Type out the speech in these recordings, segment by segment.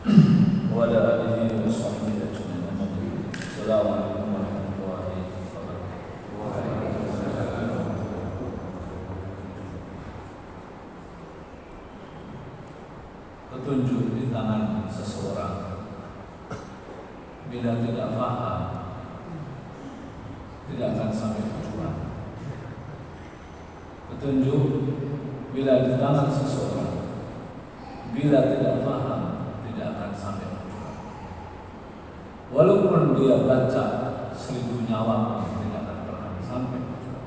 wa ala alihi wa sahbihi ajma'in. Assalamualaikum warahmatullahi wabarakatuh. Petunjuk di tangan seseorang bila tidak paham tidak akan sampai tujuan. Petunjuk bila di tangan seseorang bila tidak paham tidak akan sampai tujuan. Walaupun dia baca 1000 nyawa tidak akan pernah sampai tujuan.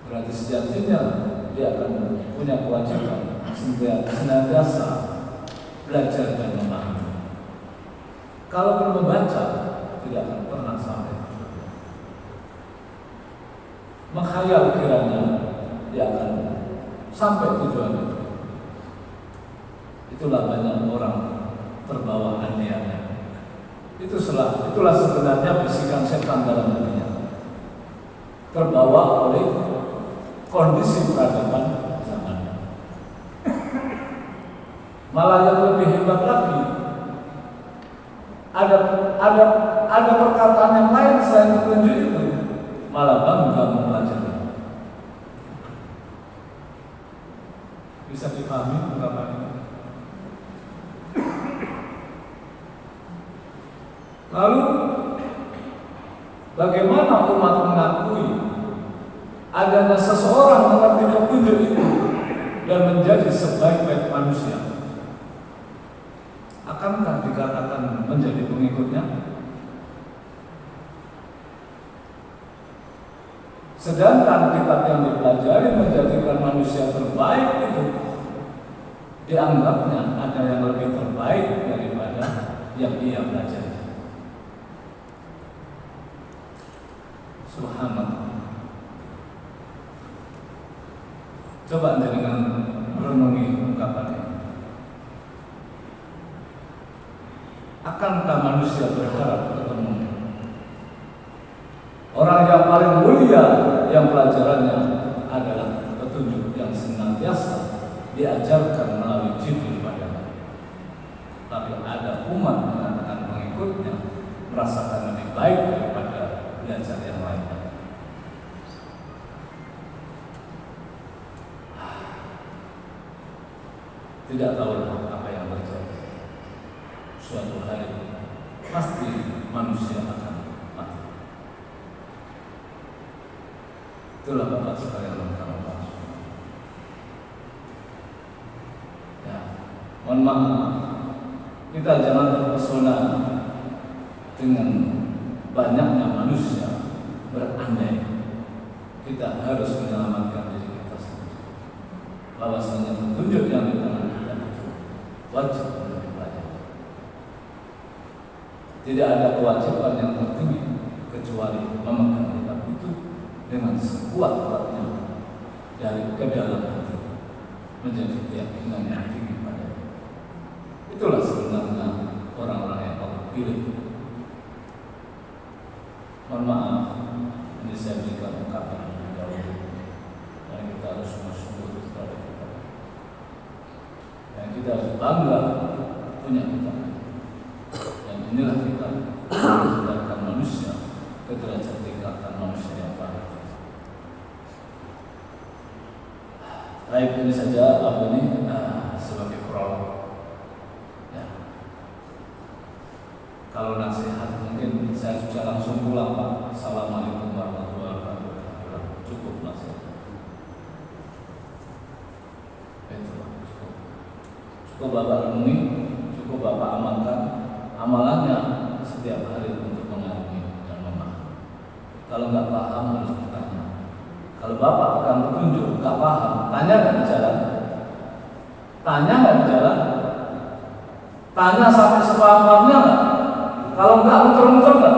Berarti sejatinya dia akan punya kewajiban senantiasa belajar dan memahami. Kalau belum membaca tidak akan pernah sampai tujuan. Menghayal kiranya dia akan sampai tujuan itu. Itulah banyak orang terbawa aneh-aneh. Itulah sebenarnya bisikan setan dalam hatinya. Terbawa oleh kondisi peradaban zamannya. Malah yang lebih hebat lagi, ada perkataan yang lain selain petunjuk itu, malah bangga mempelajari. Bisa dipahami ungkapan ini? Lalu bagaimana umat mengakui adanya seseorang mengerti petunjuk itu dan menjadi sebaik-baik manusia? Akankah dikatakan menjadi pengikutnya? Sedangkan kitab yang dipelajari menjadikan manusia terbaik itu dianggapnya ada yang lebih terbaik daripada yang ia pelajari. Subhanallah. Coba dengan renungi ungkapan ini. Akankah manusia berharap ketemu orang yang paling mulia yang pelajarannya adalah petunjuk yang senantiasa diajarkan melalui Jibril padanya? Tapi ada umat mengatakan pengikutnya merasakan lebih baik daripada belajar yang lainnya. Tidak tahu apa yang terjadi. Suatu hari pasti manusia akan mati. Itulah Bapak sekalian lengkap. Ya, mohon maaf, kita jangan terpesona dengan banyaknya manusia berandai. Kita harus menyelamatkan diri kita sendiri. Bahwasanya petunjuk yang di tangan kita itu wajib untuk dipelajari. Tidak ada kewajiban yang tertinggi kecuali memegang kitab itu dengan sekuat-kuatnya dari kedalam hati menjadi keyakinan yang tinggi padanya. Itulah sebenarnya orang-orang yang Allah pilih. Mohon maaf, ini saya berikan ungkapan lebih dahulu, dan kita harus bersyukur kepada kita. Dan kita harus bangga punya kita. Dan inilah kita menghendakkan manusia ke derajat tingkatan manusia yang baik. Baik, ini saja sebagai prolog. Ya. Kalau nasihat mungkin saya sudah langsung pulang, Pak. Assalamualaikum warahmatullahi wabarakatuh. Cukup nasihat. Itu cukup Bapak renungi, cukup Bapak amalkan amalannya setiap hari untuk mengalami dan memahami. Kalau nggak paham harus bertanya. Kalau Bapak akan petunjuk nggak paham, tanya nggak di jalan? Tanya nggak di jalan? Tanya sampai sepaham-pahamnya nggak? Kalau nggak muter-muter nggak?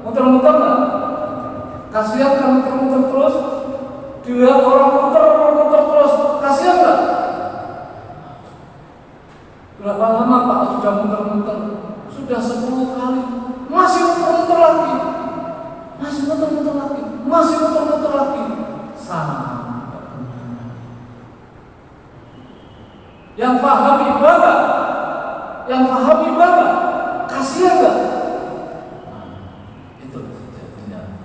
Muter-muter nggak? Kasihan kan muter-muter terus? Dilihat orang muter-muter terus, kasihan nggak? Berapa lama Pak sudah muter-muter? Sudah 10 kali, masih muter-muter lagi, masih muter-muter lagi, masih muter-muter lagi. Sampai kemana? Yang paham ibadah, kasihan nggak? Nah, itu sejatinya.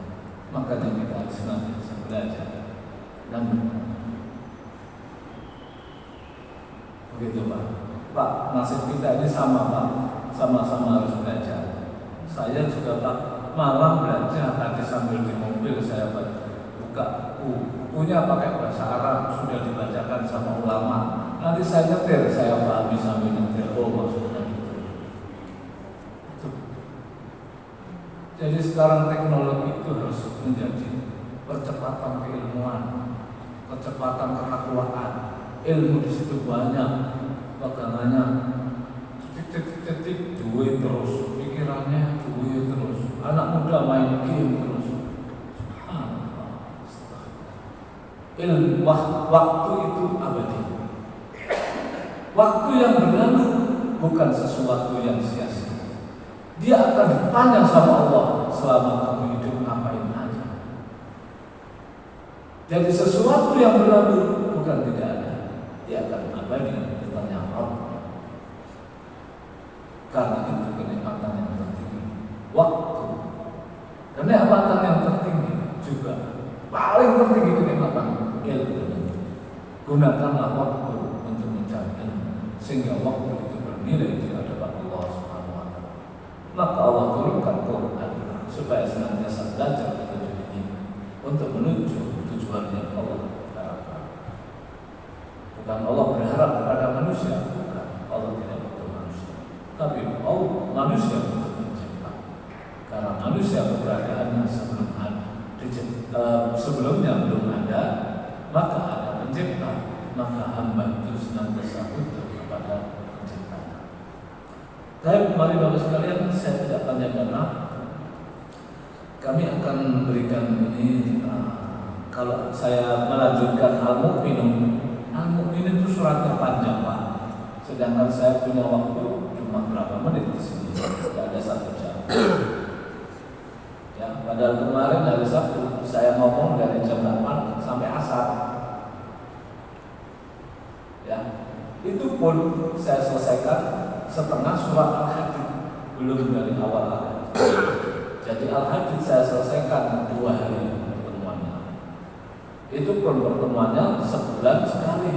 Makanya kita harus senantiasa belajar dan begitu Pak, nasib kita ini sama Pak, sama-sama harus belajar. Saya juga Pak, malam belajar tadi sambil di mobil saya buka bukunya pakai bahasa Arab, sudah dibacakan sama ulama. Nanti saya nyetir, saya pahami sambil nyetir. Oh maksudnya gitu. Jadi sekarang teknologi itu harus menjadi percepatan keilmuan, kecepatan ketakwaan. Ilmu di situ banyak, pegangannya detik-detik duit terus, pikirannya duit terus, anak muda main game terus. Waktu itu abadi. Waktu yang berlalu bukan sesuatu yang sia-sia. Dia akan ditanya sama Allah selama kamu hidup ngapain aja. Jadi sesuatu yang berlalu bukan tidak ada. Dia akan abadi ditanya Allah. Karena itu kenikmatan yang tertinggi. Waktu. Kenikmatan yang tertinggi juga paling tertinggi kenikmatan ilmu. Gunakanlah waktu untuk mencari ilmu sehingga waktu itu bernilai di hadapan Allah Subhanahu wa taala. Maka Allah turunkan Quran supaya senantiasa belajar petunjuk ini untuk menuju tujuan yang Allah harapkan. Bukan Allah berharap kepada manusia, bukan. Allah tidak butuh manusia, tapi Allah manusia untuk mencipta. Karena manusia keberadaannya sebelumnya belum ada, maka ada pencipta, maka hamba itu senantiasa butuh kepada penciptanya. Baik, mari Bapak sekalian, saya tidak panjang karena kami akan memberikan ini. Kalau saya melanjutkan Al-Mu'min itu suratnya panjang Pak. Sedangkan saya punya waktu cuma berapa menit di sini, tidak ada 1 jam. Ya, padahal kemarin hari Sabtu saya ngomong dari jam 8 sampai asar. Ya, itu pun saya selesaikan setengah surat Al-Hadid, belum dari awal Al-Hadid. Jadi Al-Hadid saya selesaikan 2 hari pertemuannya. Itu pun pertemuannya sebulan sekali.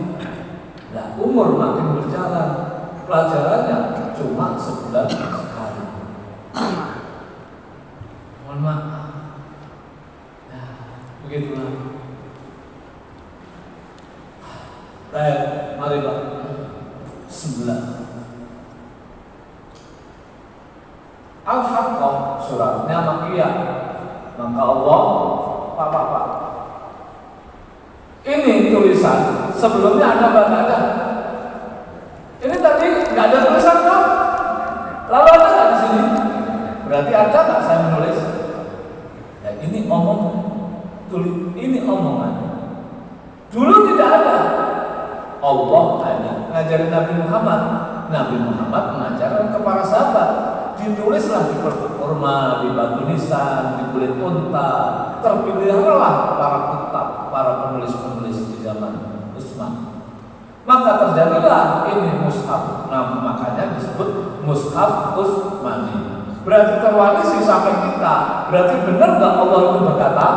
Nah, umur makin berjalan, pelajarannya cuma sebulan sekali. Mohon maaf. Nah, begitulah. Baik, mari Pak. 9. Al-Haqqah suratnya Makkiyah. Maka Allah, Pak. Ini tulisan sebelumnya ada nggak ada? Ini tadi nggak ada tulisan kan? Lalu ada nggak di sini? Berarti ada nggak saya menulis? Ya, ini omongan. Dulu tidak ada. Allah hanya ngajarin Nabi Muhammad. Nabi Muhammad mengajarkan ke para sahabat. Ditulislah di perkut kurma, di batu nisan, di kulit unta. Terpilihlah para kitab, para penulis-penulis di zaman Utsman. Maka terjadilah ini mushaf. Nah, makanya disebut mushaf Utsmani. Berarti terwarisi sampai kita. Berarti benar nggak Allah itu berkata?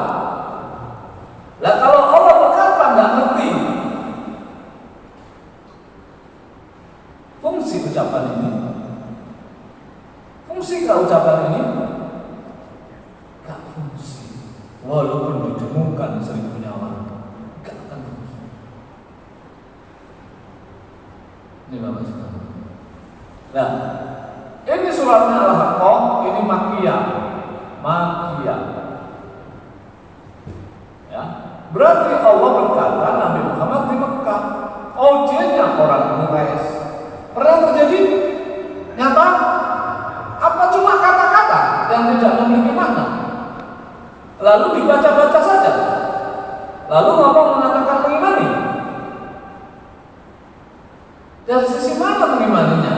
Lah kalau Allah berkata nggak ngerti fungsi ucapan ini. Fungsi nggak ucapan ini? Nggak fungsi. Walaupun didengungkan 1000 nyawa, nggak akan fungsi. Ini Bapak sekalian. Nah, ini suratnya Al-Haqqah, ini Makkiyah. Ya, berarti Allah berkata Nabi Muhammad di Mekah, audiennya orang Quraisy. Pernah terjadi? Nyata? Apa cuma kata-kata yang tidak memiliki makna? Lalu dibaca-baca saja. Lalu ngomong mengatakan mengimani. Dari sisi mana mengimaninya?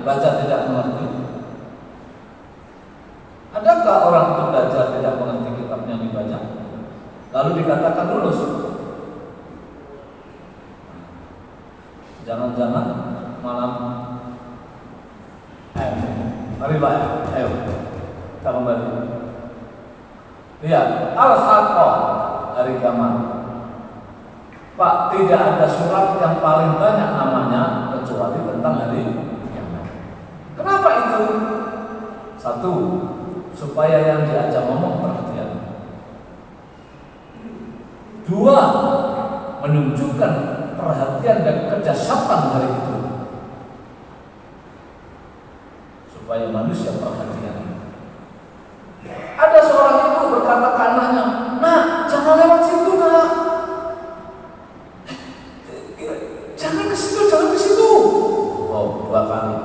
Baca tidak mengerti. Adakah orang itu belajar tidak mengerti kitab yang dibaca? Lalu dikatakan lulus? Jangan-jangan malam. Ayo, mari Pak, ayo kita kembali. Lihat, Al-Haqqah, hari kiamat. Pak, tidak ada surat yang paling banyak namanya kecuali tentang hari kiamat. Kenapa itu? Satu, supaya yang diajak ngomong perhatian. Dua, menunjukkan perhatian dan kedahsyatan hari itu, supaya manusia perhatian. Ada seorang ibu berkata ke anaknya, "Nak, jangan lewat situ, nak. Jangan ke situ, jangan ke situ." Oh, 2 kali.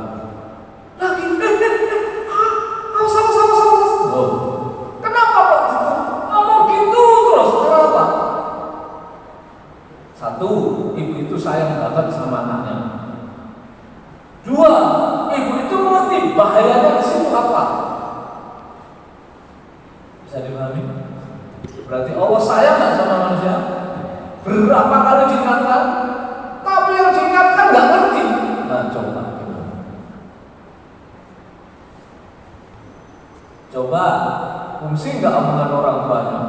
Lagi, sama. Oh, kenapa Pak? Ngomong gitu terus, kenapa? Satu, ibu itu sayang banget sama anaknya. Dua, ibu itu mengerti bahayanya di situ apa. Bisa dipahami? Berarti Allah sayang nggak sama manusia? Berapa kali diingatkan, tapi yang diingatkan nggak ngerti. Nah, coba fungsi nggak omongan orang tuanya?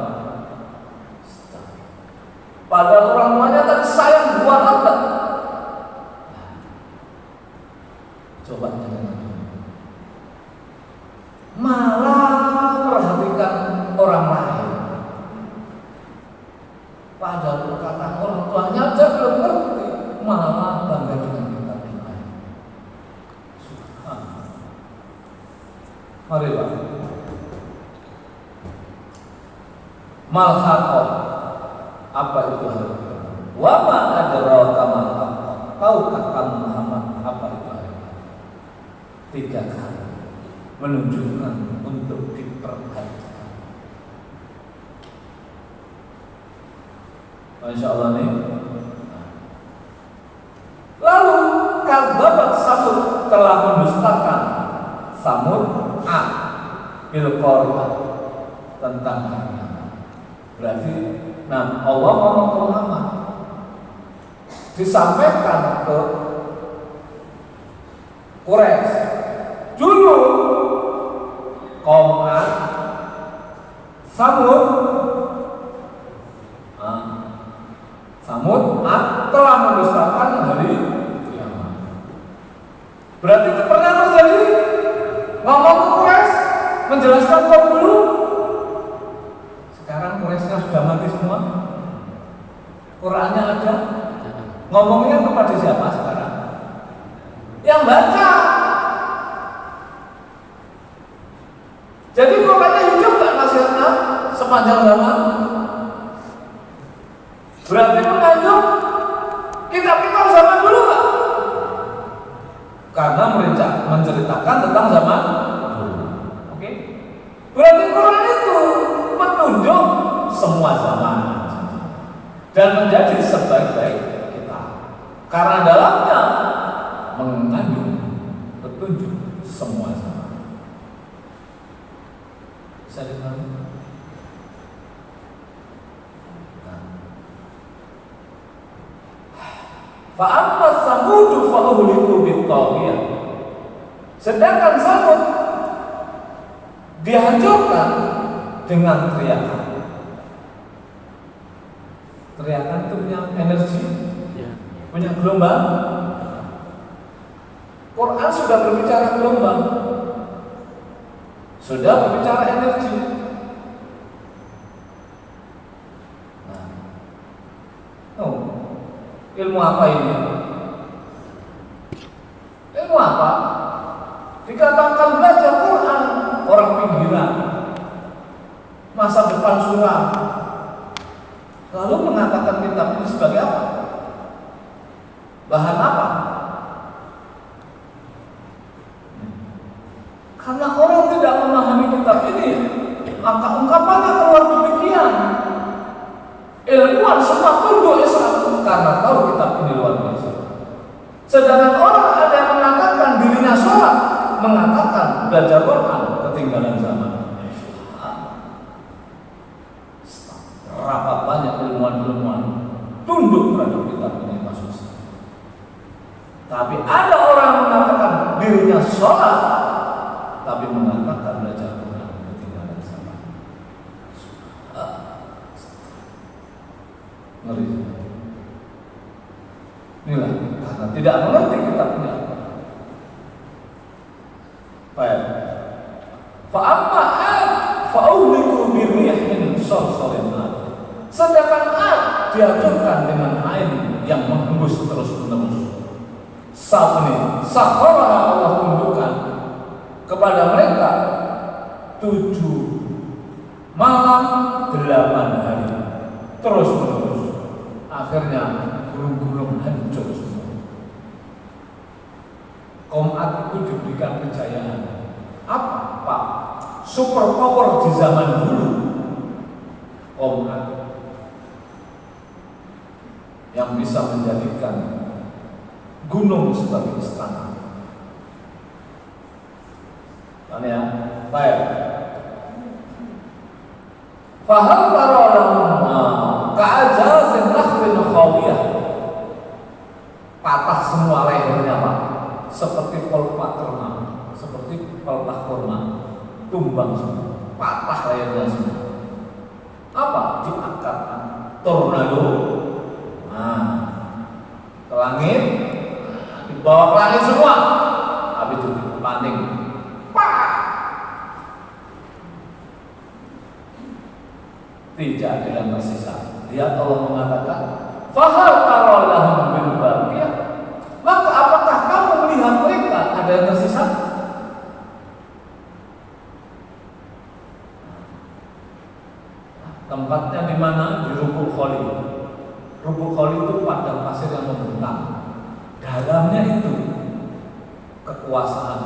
Padahal orang tuanya tadi sayang buat apa? Coba malah perhatikan orang lain. Padahal perkataan orang tuanya aja belum ngerti, malah bangga dengan kitab yang lain. Mari Pak. Mal-Haqqah, apa itu hari kiamat? Wa ma adraka mal-Haqqah. Tahukah kamu Muhammad apa itu hari kiamat? 3 kali menunjukkan untuk diperhatikan. Masya Allah nih. Lalu kadzabat Samud, telah mendustakan Samud bil qari'ah, tentang hari kiamat. Berarti, nah Allah ngomong ke Muhammad, disampaikan ke Quraisy. Dulu kaum Ad, Samud, telah mendustakan hari kiamat. Berarti itu pernah terjadi. Ngomong ke Quraisy, menjelaskan kaum dulu. Sekarang Quraisynya sudah mati semua. Qurannya ada. Ngomongnya kepada siapa sekarang? Yang baca. Jadi Qurannya hidup gak nasihatnya sepanjang zaman? Berarti mengandung kitab-kitab zaman dulu gak? Karena menceritakan tentang zaman dulu. Oke? Berarti Quran itu petunjuk semua zaman dan menjadi sebaik-baik kita, karena dalamnya mengandung petunjuk semua zaman. Bisa dipahami? Fa'amma Samudu fa'uhliku bit-taghiyah. Sedangkan Samud dihancurkan dengan teriakan. Teriakan itu punya energi, punya gelombang. Quran sudah berbicara gelombang, sudah berbicara energi. Ilmu apa ini? Ilmu apa? Dikatakan belajar Quran, orang pinggiran, masa depan suram, lalu mengatakan kitab ini sebagai apa? Bahan apa? Karena orang tidak memahami kitab ini, maka ungkapannya keluar demikian. Ilmuwan semua tunduk Islam karena tahu kitab ini luar biasa. Sedangkan orang ada yang mengatakan dirinya sholat, mengatakan belajar Quran, ketinggalan zaman. Berapa banyak ilmuwan-ilmuwan tunduk terhadap kitab ini kasus. Tapi ada sholat, tapi mengatakan belajar Quran ketinggalan sama. Ngeri. Inilah karena tidak mengerti kitabnya. Baik. Fa'amma fa'uhliku birrihin sarsarin. Sedangkan dihancurkan dengan air yang menghembus terus-menerus. Saat ini sakhara Allah tundukkan kepada mereka 7 malam 8 hari terus-menerus. Akhirnya gunung-gunung hancur semua. Kaum Ad itu diberikan kejayaan. Apa Pak? Super power di zaman dulu. Kaum Ad yang bisa menjadikan gunung sebagai istana. Kan ya? Baik. Fahal taralahum ka'ajazin nakhlin khawiyah. Patah semua lehernya Pak. Seperti pelepah kurma, seperti pelepah kurma, tumbang semua, patah lehernya semua. Apa? Diangkat tornado, ke langit, dibawa ke langit semua. Habis itu dipaning, tidak ada yang tersisa. Lihat Allah mengatakan, fahal taralahum min baqiyah. Maka apakah kamu melihat mereka ada yang tersisa? Tempatnya di mana? Di Rubul Khali. Rubul Khali itu padang pasir yang membentang. Dalamnya itu kekuasaan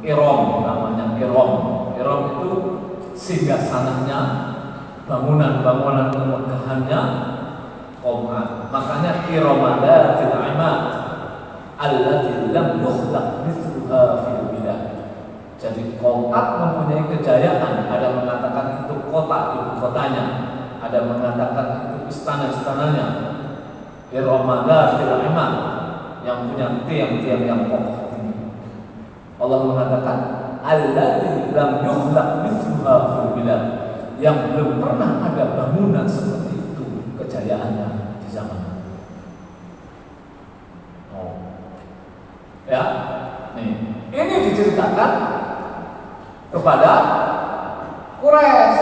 Iram, namanya Iram. Iram itu singgasananya, bangunan-bangunan kemegahannya kaum Ad. Makanya Iramadatil Imad allati lam yukhlaq mithluha fil bilad. Jadi kaum Ad mempunyai kejayaan. Ada mengatakan itu kota, ibu kotanya. Ada mengatakan itu istana-istananya. Iramadatil Imad yang punya tiang-tiang yang kokoh tinggi. Allah mengatakan allati lam yukhlaq mithluha fil bilad, yang belum pernah ada bangunan seperti itu kejayaannya di zaman. Ya, nih, ini diceritakan kepada Quraisy.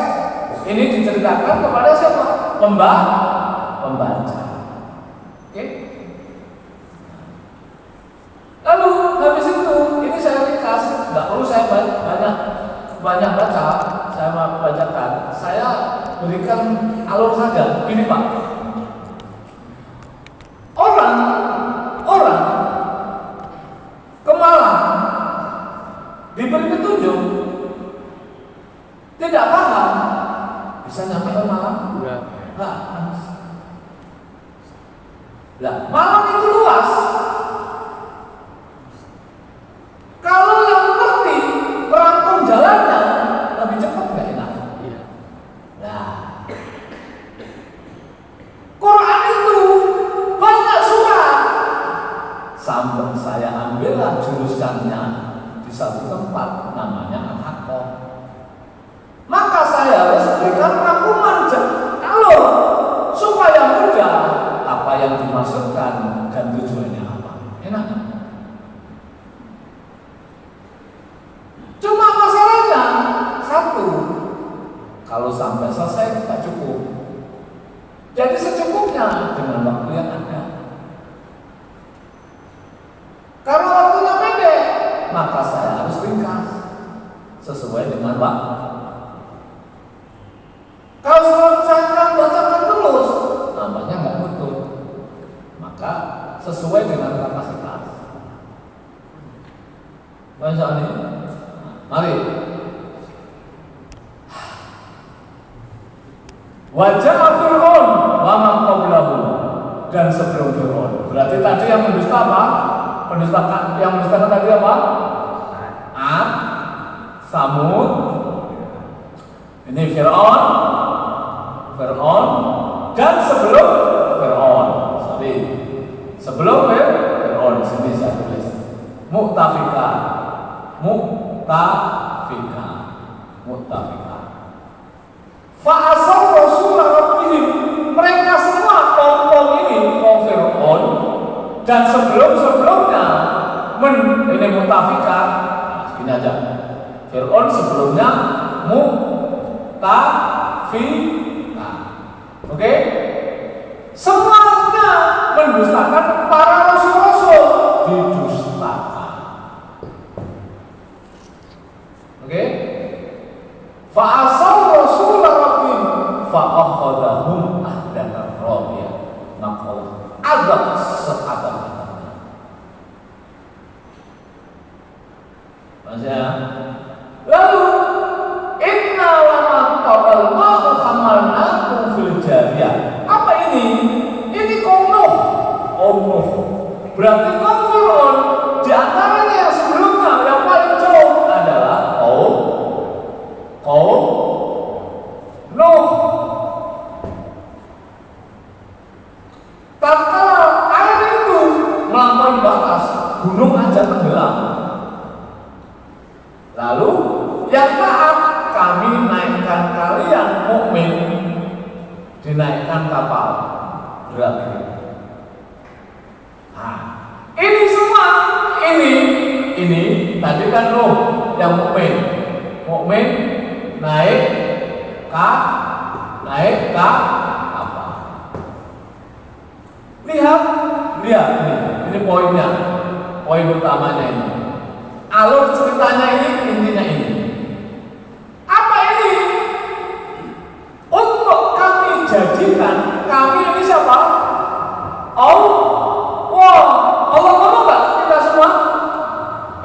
Ini diceritakan kepada siapa? Pembaca. Oke? Lalu habis itu, ini saya ringkas, nggak perlu saya banyak baca. Saya bacakan, saya berikan alur saja. Ini Pak, orang ke Malang diberi petunjuk, tidak paham, bisa nyampe ke Malang? Enggak. Lah, Malang itu luas. Kalau yang mengerti perangkum jalannya lebih cepat nggak enak? Iya. Nah, Quran itu banyak surat. Sampai saya ambillah jurusannya di satu tempat namanya Al-Haqqah. Maka saya harus berikan rangkuman kalau supaya mudah apa yang dimaksudkan dan tujuannya apa. Enak. Cuma masalahnya satu, kalau sampai selesai tak cukup. Jadi secukupnya dengan waktu yang ada. Karena waktunya pendek, maka saya harus ringkas sesuai dengan waktu. Kalau saya akan bacakan terus, namanya nggak betul. Maka sesuai dengan kapasitas. Misalnya, mari. Wajah Fir'aun wa man qablahu, dan sebelum Fir'aun. Berarti tadi yang mendusta apa? Yang mendustakan tadi apa? Ad, Samud. Ini Fir'aun, dan sebelum Fir'aun. Sebelum Fir'aun, sini saya tulis Mu'tafikah. mu'tafika. Fa'asaw Rasulullah Rabbihim, mereka semua kaum ini, kaum Fir'aun dan sebelumnya ini mu'tafika. Gini aja, Fir'aun sebelumnya mu'tafika. Oke? Semuanya mendustakan para rasul-rasul, didustakan. Oke? Fa'asaw Rasulullah Rabbihim fa'akhadahum ahdan rabiyah. Naqaw adab seadab-adabnya. Maksudnya, lalu inna lama taqal ma'u hamalnakum fil jariyah. Apa ini? Ini kaum Nuh. Berarti kaum Fir'aun di antaranya yang sebelumnya yang paling jauh adalah kaum Nuh. Tatkala air itu melampaui batas, gunung aja tenggelam. Lalu yang taat kami naikkan kalian mukmin, dinaikkan kapal berakhir. Nah, ini semua ini tadi kan Nuh yang mukmin naik apa? Lihat ini poinnya, poin utamanya ini. Alur ceritanya ini, intinya ini. Apa ini? Untuk kami jadikan, kami ini siapa? Allah ngomong gak kita semua?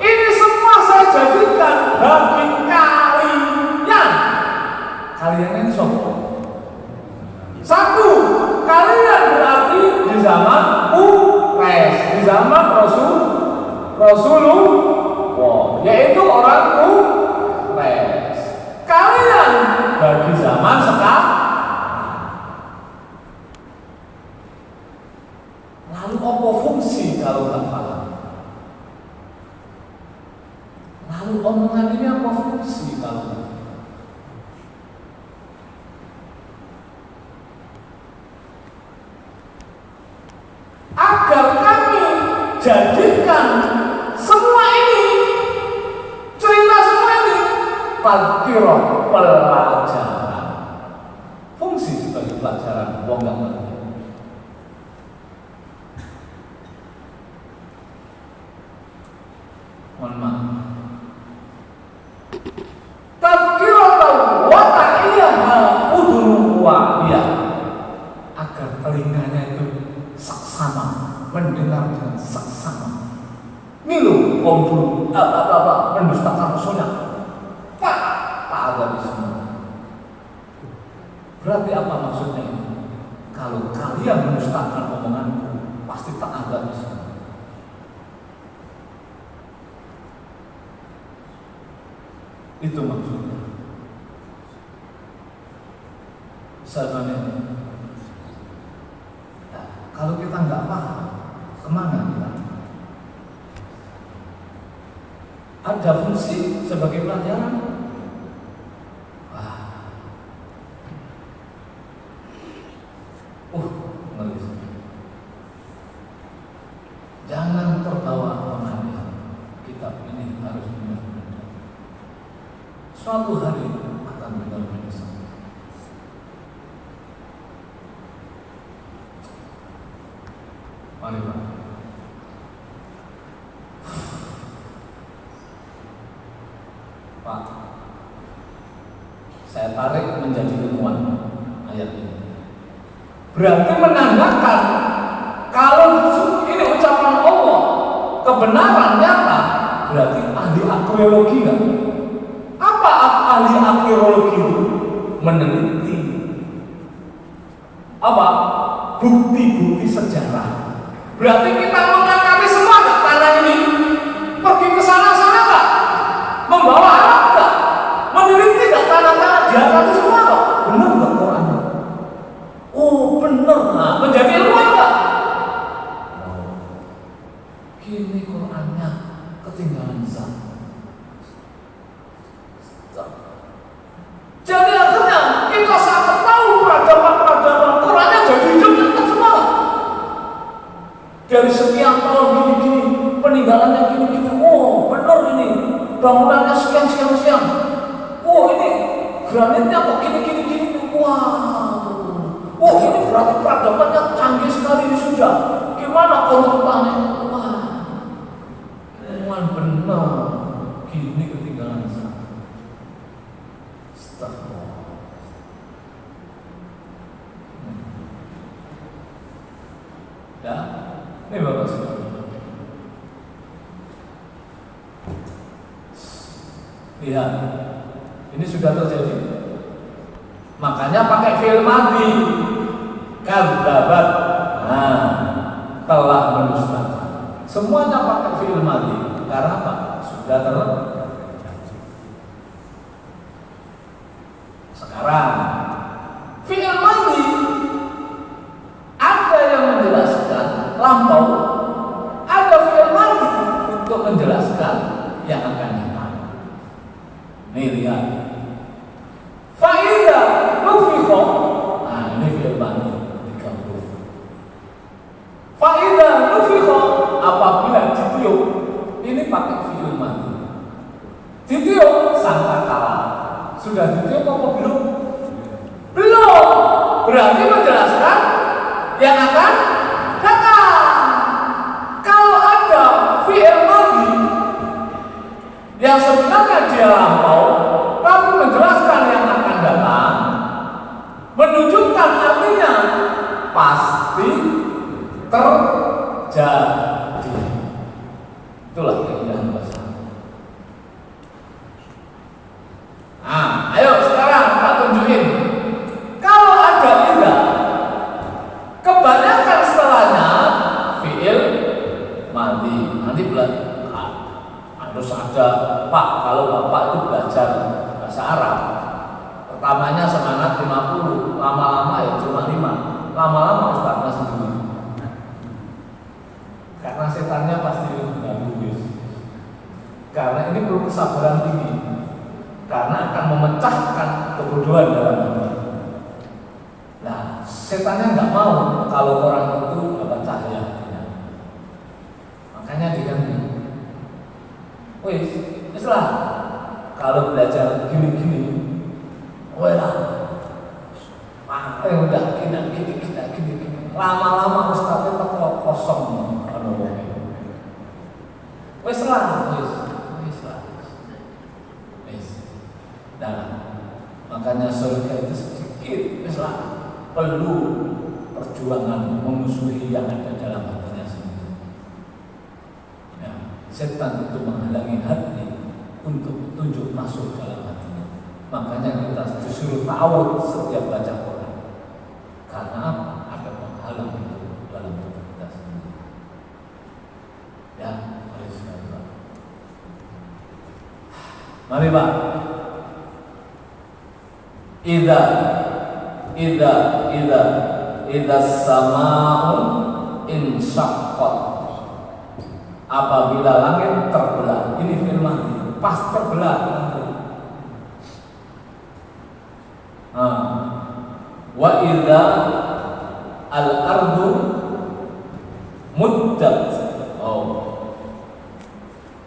Ini semua saya jadikan bagi kalian. Kalian ini siapa? Satu, kalian berarti di zaman Quraisy, di zaman Rasulullah, yaitu orang Quraisy. Kalian bagi zaman sekarang. Lalu apa fungsi kalau tak paham? Lalu omongan ini apa fungsi kalau tak paham? Agar kami jadikan semua ini, cerita semua ini tadhkirah, pelajaran. Fungsi sebagai pelajaran, wong gak ngerti. Mohon maaf. Tadhkiratan wa ta'iyaha udhunu wa'iyah, agar telinganya itu saksama, mendengar dengan saksama. Milu kaum dulu mendustakan rasulnya, tak ada di semua. Berarti apa maksudnya ini? Kalau kalian mendustakan omonganku, pasti tak ada di semua. Itu maksudnya. Sahabatnya, kalau kita nggak paham, kemana kita? Ada fungsi sebagai pelajaran. Ngeri. Jangan terbawa pengajian. Kitab ini harus benar-benar. Suatu hari akan benar-benar sampai. Mari Pak. Pak, saya tarik menjadi ilmuwan ayat ini. Berarti menandakan kalau ini ucapan Allah kebenaran nyata, berarti ahli arkeologi kan? Apa ahli arkeologi itu? Meneliti apa? Bukti-bukti sejarah. Berarti kita mengangkati semua gak tanah ini? Pergi ke sana-sana gak? Membawa alat gak? Meneliti gak tanah-tanah di atas itu semua gak? Benar gak Qurannya? Oh benar, nah, menjadi ilmuwan gak? Kini Qurannya ketinggalan zaman. bangunannya sekian. Oh ini granitnya kok gini. Wah ini berarti peradabannya canggih sekali ini sudah. Gimana konstruksinya? Wah, benar. Gini ketinggalan sana. Ya, ini Bapak Saudara. Lihat, ini sudah terjadi. Makanya pakai fi'il madhi. Kadzabat, telah mendustakan. Semuanya pakai fi'il madhi. Karena apa? Sudah terjadi. Sekarang fi'il madhi ada yang menjelaskan lampau, ada fi'il madhi untuk menjelaskan yang akan datang. Nih lihat. Fa'idha nufikha. Nah, ini fi'il madhi 30. Fa'idha nufikha, apabila ditiup. Ini pakai fi'il madhi. Ditiup sangkakala. Sudah ditiup apa belum? Belum. Berarti menjelaskan yang akan datang. Kalau ada fi'il madhi yang sebenarnya dia lampau, tapi menjelaskan yang akan datang, menunjukkan artinya pasti terjadi. Itulah keindahan bahasa. Nah, ayo sekarang tak tunjukin. Kalau ada idza, kebanyakan setelahnya fi'il madhi. Nanti harus ada, Pak, kalau Bapak itu belajar bahasa Arab, pertamanya semangat 50, lama-lama ya cuma 5. Lama-lama ustaznya sendiri. Karena setannya pasti mengganggu. Karena ini perlu kesabaran tinggi. Karena akan memecahkan kebodohan dalam hati. Nah, setannya nggak mau kalau orang itu dapat cahaya hatinya. Makanya diganggu. Wis lah. Kalau belajar gini-gini, lah. Udah gini. Lama-lama ustaznya tetap kosong. Wis lah. Nah, makanya surga itu sedikit, misalnya perlu perjuangan memusuhi yang ada dalam hatinya sendiri. Ya, setan itu menghalangi hati untuk tunjuk masuk dalam hatinya. Makanya kita disuruh ta'awud setiap baca Quran. Karena ada penghalang itu dalam tubuh kita sendiri. Ya, mari Pak. Idza sama'un insyaqqat, apabila langit terbelah. Ini firman pas terbelah nanti. Wa idza al-ardu muddat.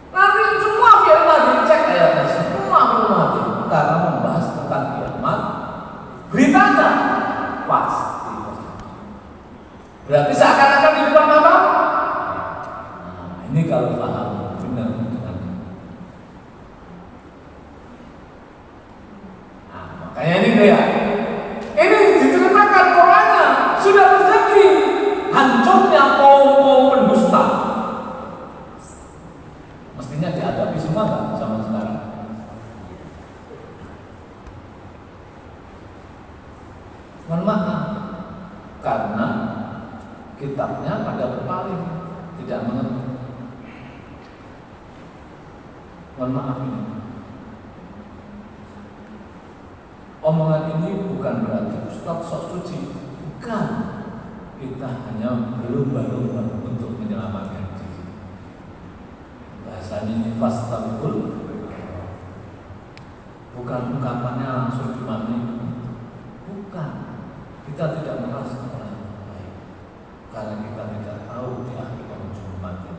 Nanti semua firman dicek ayatnya, semua firman karena membahas tentang kiamat. Beritanya pasti. Berarti seakan-akan di depan mata. Nah, ini kalau paham benar dengan. Nah, makanya ini dia. Ini diceritakan Qurannya sudah terjadi hancurnya kaum pendusta. Mestinya dihadapi semua kan zaman sekarang. Mohon maaf, karena kitabnya pada berpaling, tidak mengerti. Mohon maaf ini. Omongan ini bukan berarti Ustaz sok suci, bukan. Kita hanya berlomba-lomba untuk menyelamatkan diri. Bahasanya ini fastabul, bukan ungkapannya langsung dimati. Bukan. Kita tidak merasa orang baik karena kita tidak tahu di akhir ujung mati.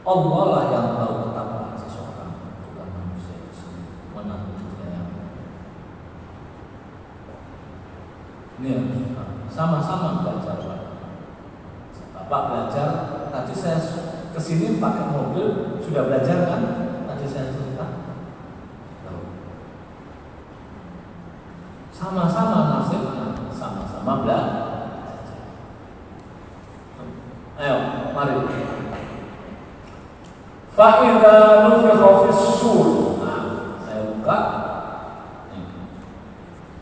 Allah lah yang tahu betapa seseorang, bukan Ini yang sama-sama belajar Pak. Bapak belajar, tadi saya kesini pakai mobil, sudah belajar kan? Tadi saya cerita. Sama-sama nasibnya, sama-sama belajar. Ayo, mari. Fa'idha nufikha fis-sur. Nah, saya buka.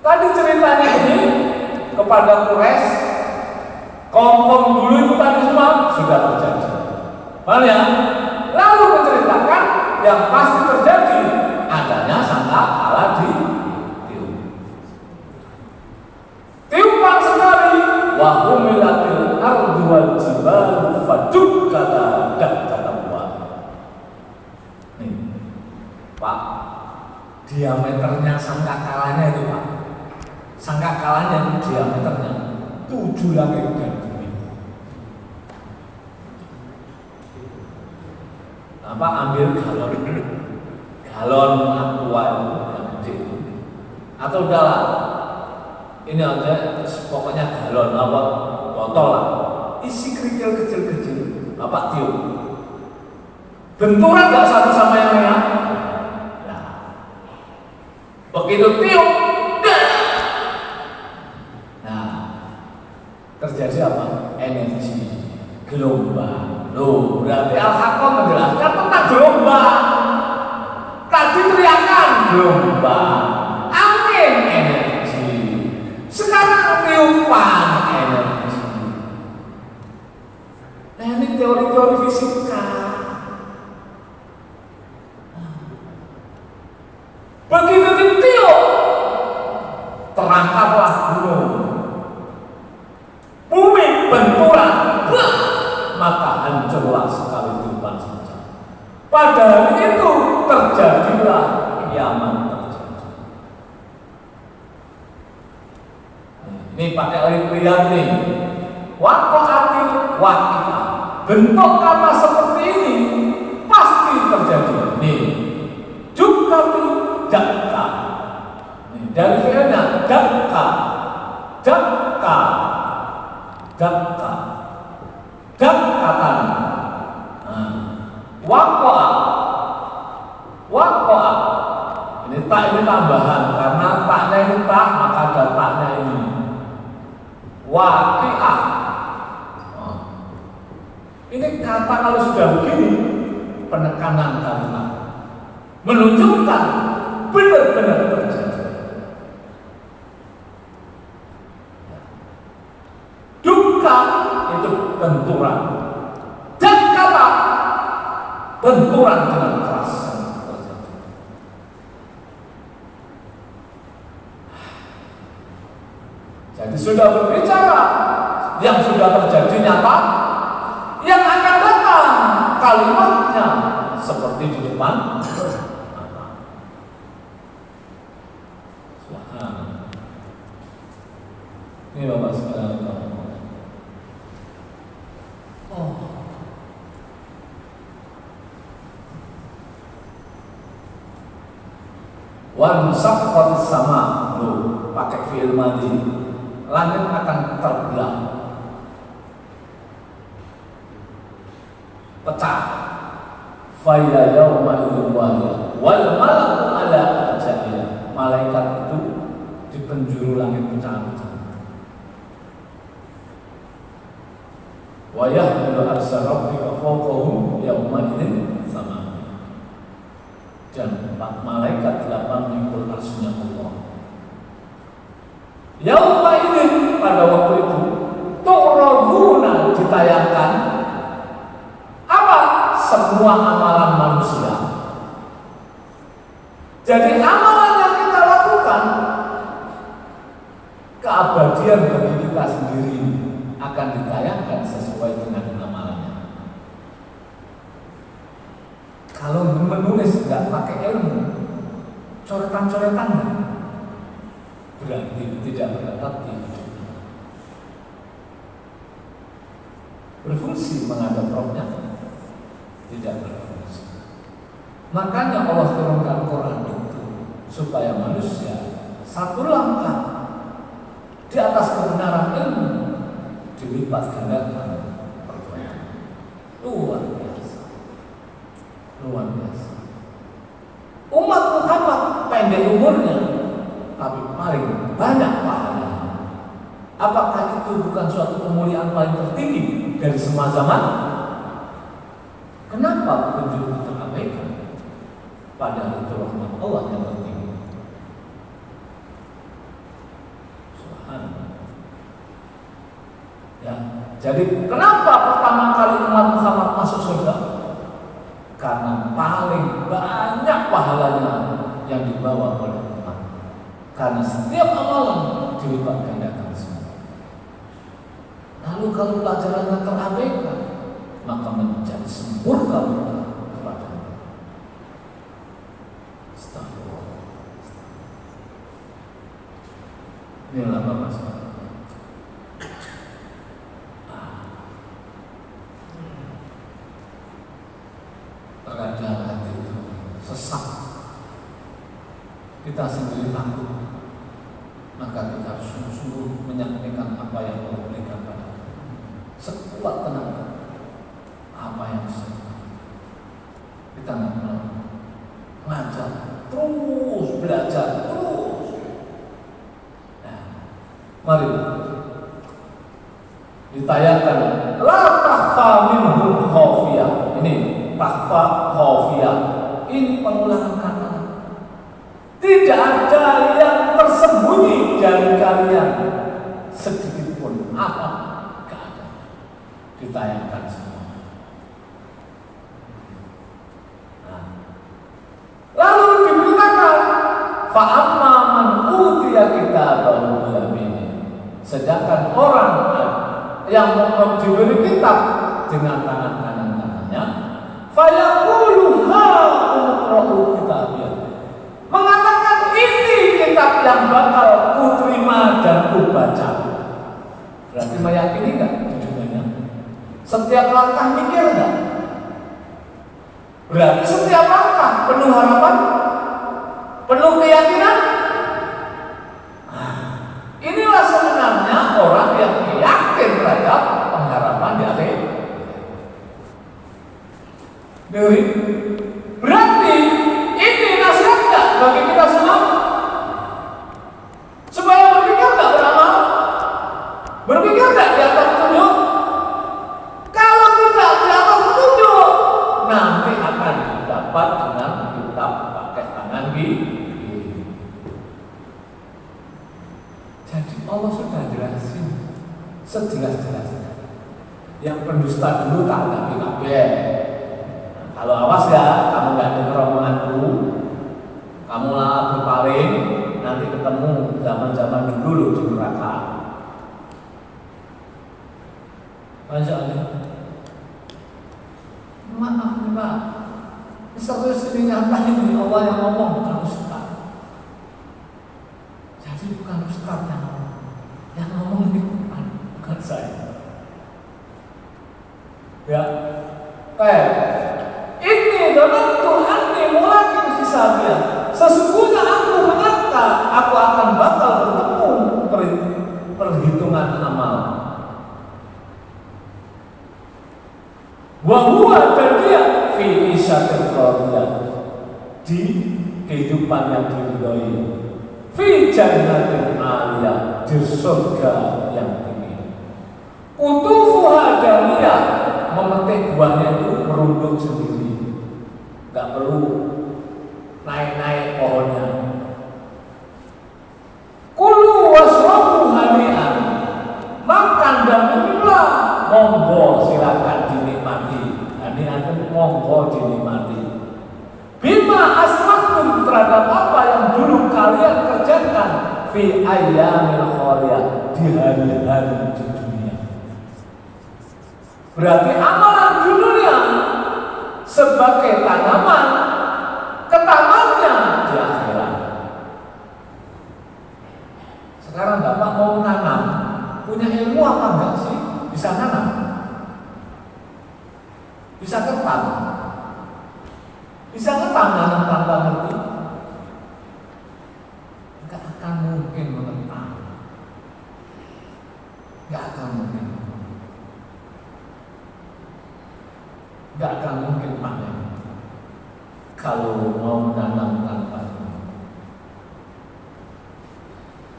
Tadi ceritanya ini kepada Quraisy, kaum dulu itu tadi semua sudah terjadi. Paham ya? Lalu menceritakan yang pasti terjadi adanya sangkakala di tiup. Tiupan sekali, wa humilatil ardu wal jibalu fadukkata dakkatan wahid. Nih, Pak, diameternya sangkakalanya itu Pak. Sangkakalanya itu diameternya 7 langit dan bumi. Apa ambil galon aqua itu yang gede itu, atau udahlah ini aja pokoknya galon apa botol lah, isi kerikil kecil-kecil, Bapak tiup, benturan nggak satu sama yang lain? Nah, begitu tiup, terjadi apa? Energi gelombang. Loh, berarti Al-Haqqah menjelaskan tentang gelombang. Tadi teriakan gelombang, angin energi, sekarang tiupan energi. Nah, ini teori-teori fisika. Begitu ditiup, terangkatlah gunung. Bumi benturan, maka hancurlah sekali tiupan saja. Pada hari itu terjadilah kiamat terjadi. Ini pakai lihat nih, waqa'atil waqi'ah. Bentuk kata seperti ini pasti terjadi. Nih, jukati dakka. Dari fi'ilnya dakka, dakka. Dakkatan. Waqa'a. Ini tak ini tambahan karena taknya ini tak, maka ada taknya ini. Waqi'ah. Ini kata kalau sudah begini penekanan kalimat menunjukkan benar-benar terjadi. Itu benturan, dan kata benturan dengan keras terjadi. Jadi sudah berbicara yang sudah terjadi nyata, yang akan datang kalimatnya seperti di depan mata. Ini Bapak sekalian. Wan saqqatis sama, loh, pakai fi'il madhi. Langit akan terbelah, pecah. Faya yauma idzin wahiyah wal malaku ala ajaliha. Malaikat itu di penjuru langit pecah-pecah. Wa yahmilu arsy rabbika fawqahum yauma idzin sama. Dan malaikat 8 mengikul arsy-Nya Allah. Yauma idzin, pada waktu itu tu'raduna, ditayangkan apa? Semua amalan manusia. Jadi amalan yang kita lakukan, keabadian bagi kita sendiri akan ditayangkan sesuai dengan amalannya. Kalau menulis nggak pakai ilmu, coretan-coretannya berarti tidak berarti berfungsi menghadap rohnya, tidak berfungsi. Makanya Allah turunkan Quran itu supaya manusia satu langkah di atas kebenaran ilmu dilipat gandakan perbuatan. Luar biasa. Luar biasa. Umat Muhammad pendek umurnya, tapi paling banyak pahalanya. Apakah itu bukan suatu kemuliaan paling tertinggi dari semua zaman? Kenapa petunjuk itu terabaikan? Padahal itu rahmat Allah yang tertinggi. Subhanallah. Ya, jadi kenapa pertama kali umat Muhammad masuk surga? Karena paling banyak pahalanya yang dibawa oleh umat. Karena setiap amalan dilipat gandakan semua. Lalu kalau pelajarannya terabaikan, maka menjadi sempurna kepada Allah. Astagfirullah. Inilah Bapak sekalian. Terkadang hati itu sesak, kita sendiri takut, maka kita harus sungguh-sungguh menyampaikan apa yang Allah berikan pada kita sekuat tenaga. Apa yang kita nggak pernah belajar, terus belajar terus. Nah, mari ditayangkan la takhfa minhum khafiyah. Ini takhfa khafiyah. Ini pengulangan kata. Tidak ada yang tersembunyi dari kalian sedikit pun apa. Gak ada. Ditayangkan semua. Lalu diberitakan fa'amma man utiya kitabahu biyamini. Sedangkan orang yang diberi kitab dengan tangan kanan-kanannya, fayaqulu ha umqra'u kitabiyah. Mengatakan ini kitab yang bakal kuterima dan kubaca. Berarti meyakini enggak tujuannya? Setiap langkah mikir enggak? Berarti setiap langkah penuh harapan, penuh keyakinan. Inilah sebenarnya orang yang yakin terhadap pengharapan di akhir. Berarti ini nasihat enggak bagi kita semua? Supaya berpikir enggak beramal? Berpikir enggak di atas petunjuk? Kalau tidak di atas petunjuk, nanti akan didapat dengan kitab pakai tangan kiri. Jadi Allah sudah jelasin sejelas-jelasnya. Yang pendusta dulu tak ada PKB. Kalau awas ya, kamu nggak dengar omonganku, kamu lah berpaling, nanti ketemu zaman-zaman dulu di neraka. Masya Allah. Maaf nih Pak, serius ini nyata ini Allah yang ngomong, bukan Ustaz. Jadi bukan Ustaz yang ngomong ini bukan saya. Ya, ini dalam Tuhan nih mulakin hisabnya. Sesungguhnya aku menyangka aku akan bakal bertemu perhitungan amal. Wahua dan dia fi isyatil radiyah, di kehidupan yang diridhoi, fi jannatin aliyah, di surga yang tinggi. Utufuha daniyah, memetik buahnya itu merunduk sendiri, nggak perlu naik-naik pohonnya. Kulu wasrabu hani'an, makan dan minumlah, monggo silakan dinikmati. Hani'an itu monggo dinikmati. Bima asraftum, terhadap apa yang dulu kalian kerjakan fi ayyamil khaliyah, di hari-hari di dunia. Berarti amalan dulunya sebagai tanaman, ketamannya di akhirat. Sekarang Bapak mau nanam, punya ilmu apa enggak sih? Bisa nanam? Bisa ketam? Bisa ketam nanam tanpa ngerti? Enggak akan mungkin mengetam. Gak akan mungkin. Gak akan mungkin panen kalau mau menanam tanpa ilmu.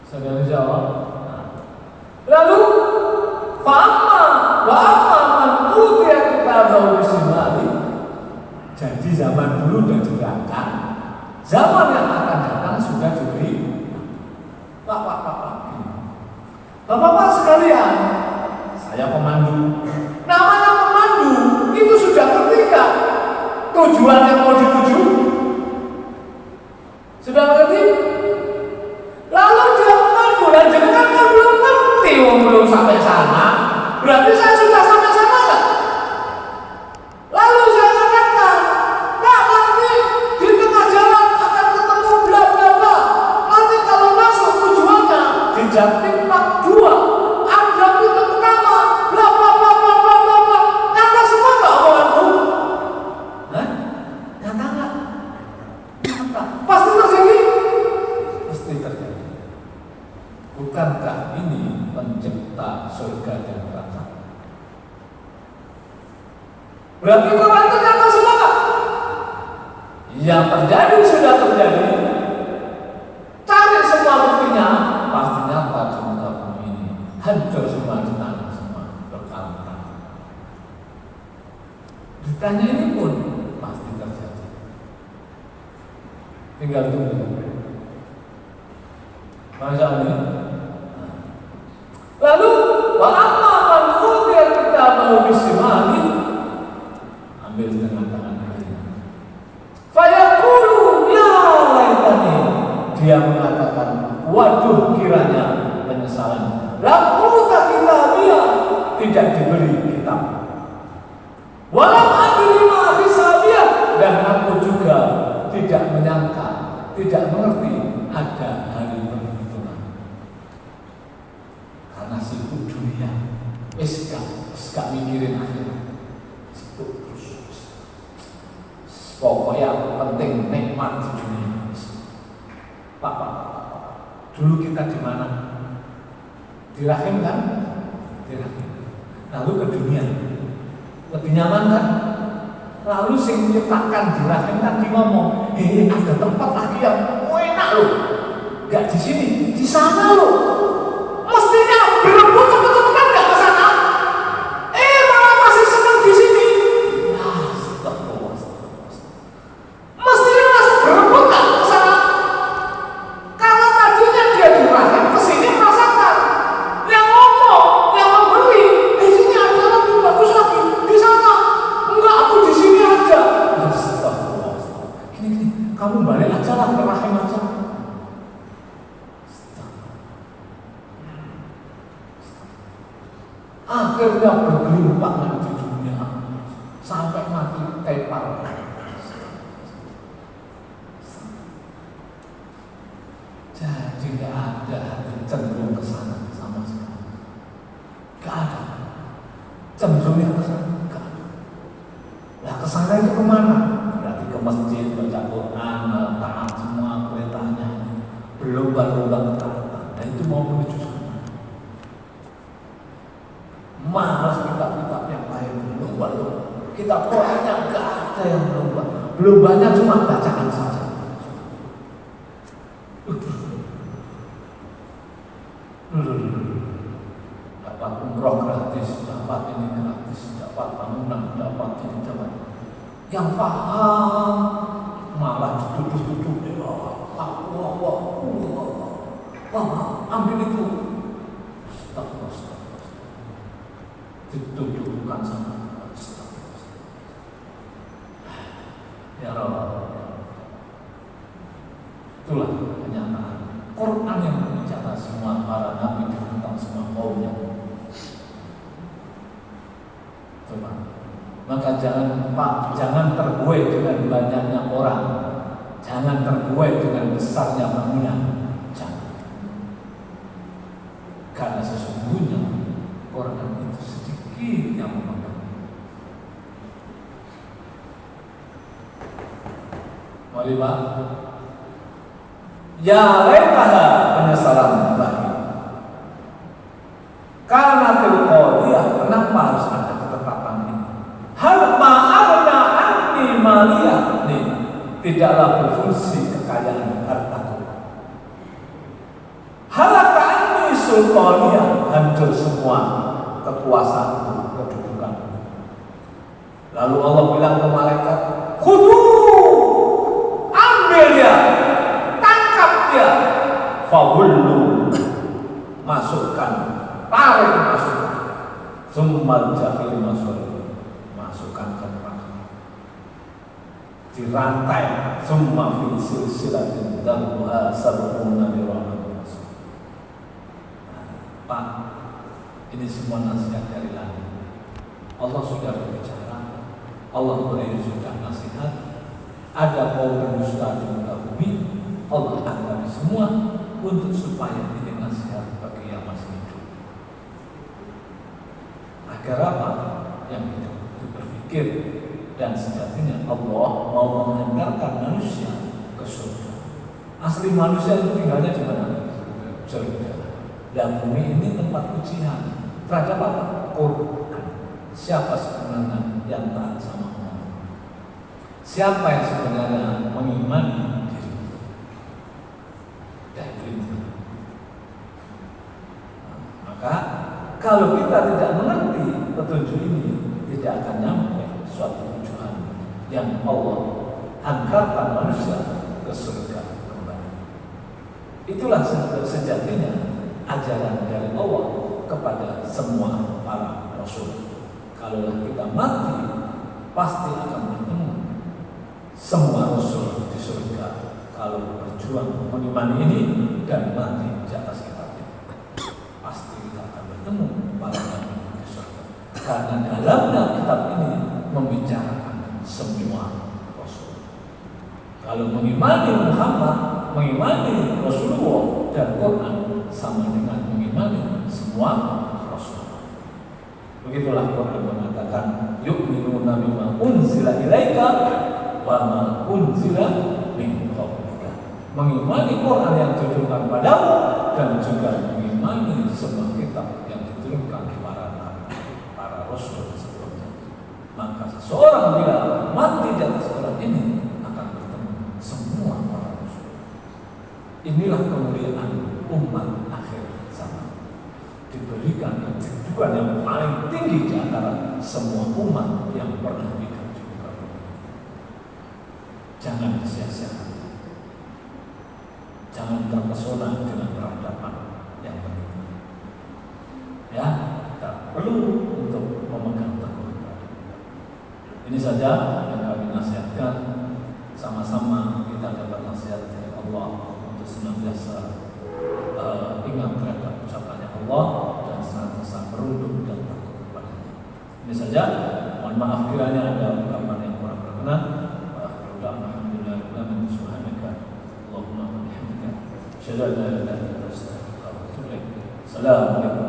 Saudara jawab. Lalu fa'amma wa amma man utiya kitabahu bisimali. Jadi zaman dulu sudah diterangkan, zaman yang akan datang sudah diberi. Bapak-bapak sekalian, saya pemandu. Namanya pemandu itu sudah ketika tujuan yang mau dituju sudah mengerti. Lalu dia memandu dan jangan kan belum ngerti, belum sampai sana. Berarti saya sudah sampai sana nggak? Lalu saya katakan, Pak, nanti di tengah jalan akan ketemu bla bla bla. Nanti kalau masuk tujuannya di Jatim Pak 2 ada pintu pertama, bla bla bla bla bla bla bla. Nyata semua nggak omonganku? Hah? Nyata nggak? Nyata. Pasti terjadi. Pasti terjadi. Bukankah ini pencipta surga dan neraka? Berarti Quran itu nyata semua nggak? Yang terjadi sudah terjadi. Cari semua buktinya, pasti nyata di muka bumi ini. Hancur semua di tanah semua, berkali-kali. Ditanya ini pun pasti terjadi. Tinggal tunggu. Masya Allah. Lalu wa amma man utiya kitabahu bisimali, ambil dengan tangan kiri. Fayaqulu ya laitani, dia mengatakan waduh kiranya penyesalan. Lam uta kitabiyah, tidak diberi kitab. Walam adri ma hisabiyah, dan aku juga tidak menyangka, tidak mengerti ada hari penghitungan. Karena sibuk dunia, gak mikirin akhirat. Sibuk terus. Pokoknya penting nikmat di dunia. Pak, dulu kita di mana? Di rahim kan? Di rahim. Lalu ke dunia. Lebih nyaman kan? Lalu sing menyatakan di rahim kan dia ngomong, ada tempat lagi yang enak loh. Gak di sini, di sana loh. Mestinya berebut cepet-cepetan gak ke sana. Malah masih senang di sini. Nah, mestinya masih berebut gak ke sana. Karena tadinya dia di rahim kesini merasakan. Yang ngomong, yang memberi, sini ada lebih bagus lagi. Di sana, enggak, aku di sini aja. Gini, kamu balik aja lah ke rahim aja. Akhirnya bergelimpangan di dunia sampai mati tepar. Jadi gak ada hati cenderung ke sana sama sekali. Gak ada. Cenderungnya ke sana. Gak ada. Nah, ke sana itu kemana? Berarti ke masjid, baca Quran, taat semua perintahnya. Berlomba-lomba ketaatan. Dan itu mau menuju sana. Malas kitab-kitab yang lain berlomba-lomba. Kitab Qurannya gak ada yang berlomba. Belombanya cuma bacaan saja. Dapat umroh gratis, dapat ini gratis, dapat bangunan, dapat ini, dapat. Yang paham malah dituduh-tuduh. Wah, ambil itu. Stop. Dituduhkan sama ya Rabb. Itulah kenyataan Quran yang berbicara semua para nabi tentang semua kaumnya. Coba. Maka jangan terbuai dengan banyaknya orang, jangan terbuai dengan besarnya bangunan, jangan. Karena sesungguhnya Quran itu sedikit yang memegang. Mari Pak. Ya laitaha, penyesalan bagi. Karena tilqadiyah, kenapa harus ada ketetapan ini? Hal ma'arna anni maliyah, nih, tidaklah berfungsi kekayaan hartaku. Halaka anni sultaniyah, hancur semua kekuasaanku, kedudukanku. Lalu Allah bilang ke malaikat, khudu, ambil dia, tangkap dia, fawullu, masukkan, tarik masukkan, summal jahil masukkan ke neraka, dirantai, summa fi silsilatin darbuha sab'una dirham. Pak, ini semua nasihat dari langit. Allah sudah berbicara, Allah beri sudah nasihat. Ada kaum berdusta di muka bumi, Allah akan semua untuk supaya ini nasihat bagi yang masih hidup. Agar apa? Yang hidup itu berpikir, dan sejatinya Allah mau menghantarkan manusia ke surga. Asli manusia itu tinggalnya di mana? Surga. Dan bumi ini tempat ujian terhadap apa? Quran. Siapa sebenarnya yang taat sama Allah? Siapa yang sebenarnya mengimani diri? Dan itu. Maka kalau kita tidak mengerti petunjuk ini, tidak akan nyampe suatu tujuan yang Allah hantarkan manusia ke surga kembali. Itulah sejatinya ajaran dari Allah kepada semua para rasul. Kalaulah kita mati, pasti akan bertemu semua rasul di surga. Kalau berjuang mengimani ini dan mati di atas kitab ini, pasti kita akan bertemu para nabi di surga. Karena dalamnya kitab ini membicarakan semua rasul. Kalau mengimani Muhammad, mengimani Rasulullah dan Quran, sama dengan mengimani semua rasul. Begitulah Quran mengatakan, yu'minuna bima unzila ilaika wa ma unzila min qablika. Mengimani Quran yang diturunkan padamu dan juga mengimani semua kitab yang diturunkan para nabi, para rasul sebelumnya. Maka seseorang bila mati di atas Quran ini akan bertemu semua para rasul. Inilah kemuliaan umat akhir zaman, diberikan kedudukan yang paling tinggi di antara semua umat yang pernah hidup di muka bumi. Jangan disia-siakan, jangan terpesona dengan peradaban yang begitu. Ya, kita perlu untuk memegang teguh peradaban. Ini saja yang kami nasihatkan. Sama-sama kita dapat nasihat dari Allah untuk senantiasa ingat terhadap ucapannya Allah dan senantiasa merunduk dan takut kepadanya. Ini saja. Mohon maaf kiranya ada ungkapan yang kurang berkenan. Alhamdulillah, subhanaka Allahumma wa bihamdika, asyhadu an la ilaha illa anta, astaghfiruka wa atubu ilaik. Assalamualaikum.